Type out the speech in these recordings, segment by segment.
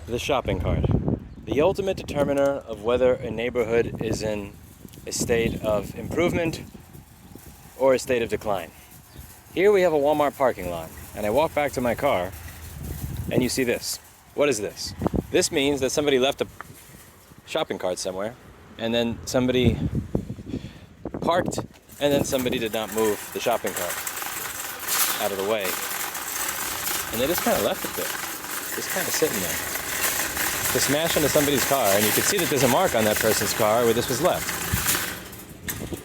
The shopping cart, the ultimate determiner of whether a neighborhood is in a state of improvement or a state of decline. Here we have a Walmart parking lot, and I walk back to my car, and you see this. What is this? This means that somebody left a shopping cart somewhere, and then somebody parked, and then somebody did not move the shopping cart out of the way. And they just kind of left it there, just kind of sitting there. To smash into somebody's car, and you can see that there's a mark on that person's car where this was left.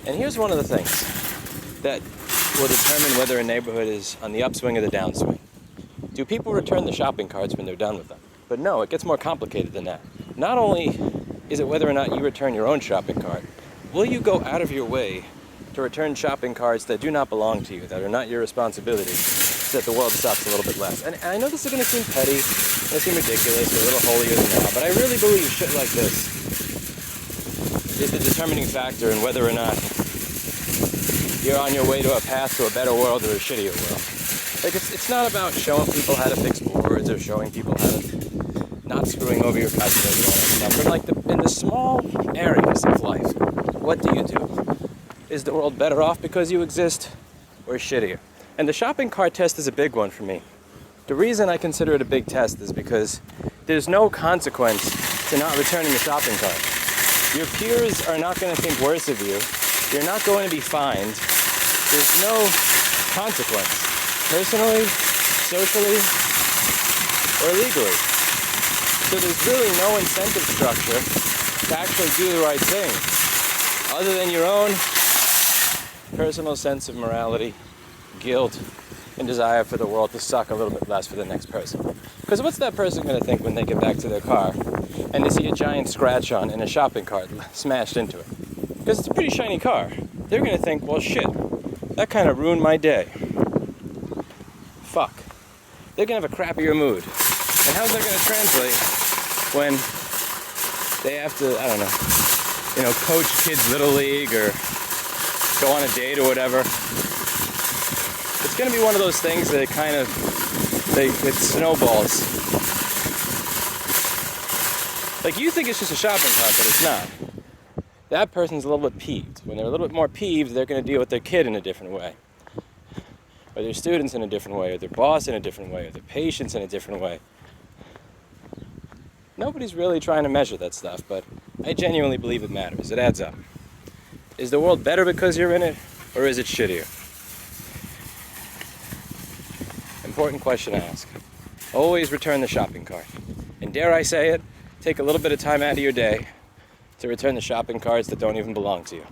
And here's one of the things that will determine whether a neighborhood is on the upswing or the downswing. Do people return the shopping carts when they're done with them? But no, it gets more complicated than that. Not only is it whether or not you return your own shopping cart, will you go out of your way to return shopping carts that do not belong to you, that are not your responsibility, so that the world sucks a little bit less? And I know this is going to seem petty, it's going to seem ridiculous, or a little holier than thou, but I really believe shit like this is the determining factor in whether or not you're on your way to a path to a better world or a shittier world. Like, it's not about showing people how to fix boards or showing people how to not screwing over your customers and all that stuff, but like in the small areas of life, what do you do? Is the world better off because you exist, or shittier? And the shopping cart test is a big one for me. The reason I consider it a big test is because there's no consequence to not returning the shopping cart. Your peers are not going to think worse of you. You're not going to be fined. There's no consequence, personally, socially, or legally. So there's really no incentive structure to actually do the right thing, other than your own personal sense of morality, guilt, and desire for the world to suck a little bit less for the next person. Because what's that person going to think when they get back to their car and they see a giant scratch on in a shopping cart smashed into it? Because it's a pretty shiny car. They're going to think, well, shit, that kind of ruined my day. Fuck. They're going to have a crappier mood. And how's that going to translate when they have to, I don't know, coach kids' little league or go on a date or whatever? It's going to be one of those things that it snowballs. Like, you think it's just a shopping cart, but it's not. That person's a little bit peeved. When they're a little bit more peeved, they're going to deal with their kid in a different way, or their students in a different way, or their boss in a different way, or their patients in a different way. Nobody's really trying to measure that stuff, but I genuinely believe it matters. It adds up. Is the world better because you're in it, or is it shittier? Important question to ask. Always return the shopping cart. And dare I say it, take a little bit of time out of your day to return the shopping carts that don't even belong to you.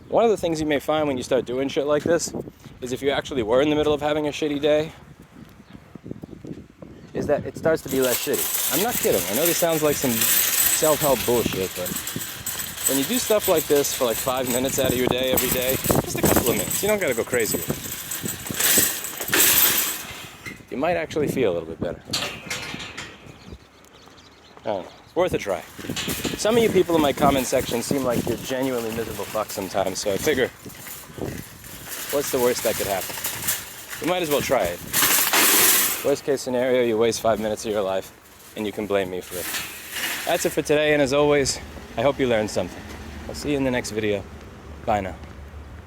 One of the things you may find when you start doing shit like this is, if you actually were in the middle of having a shitty day, is that it starts to be less shitty. I'm not kidding. I know this sounds like some self-help bullshit, but when you do stuff like this for like 5 minutes out of your day every day, just a couple of minutes, you don't gotta go crazy with it, you might actually feel a little bit better. I don't know. It's worth a try. Some of you people in my comment section seem like you're genuinely miserable fucks sometimes, so I figure, what's the worst that could happen? You might as well try it. Worst case scenario, you waste 5 minutes of your life, and you can blame me for it. That's it for today, and as always, I hope you learned something. I'll see you in the next video. Bye now.